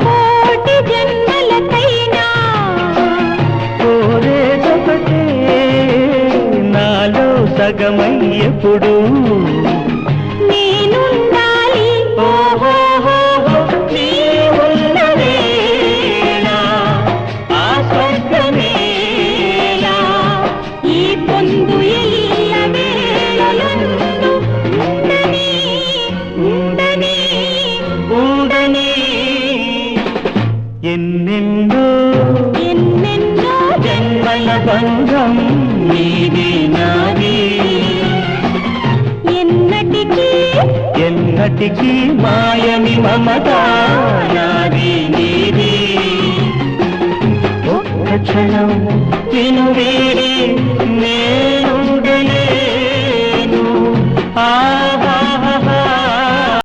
కోటి జన్మలకైనా కోరేదొకటే నాలో సగమై ఎప్పుడు నేనుండాలి. నీ ఉన్న వేళ ఆ స్వర్గమేలా ఈ పొందు ఎల్ల వేళలందు ఉండని ఉండని ఉండని ఎన్నెన్నో ఎన్నెన్నో జన్మల బంధం నీది నాది ఎన్నటికీ ఎన్నటికీ మాయని మమత నాది నీది ఒక్క క్షణం నిన్ను వీడి నేనుండలేను. ఆహా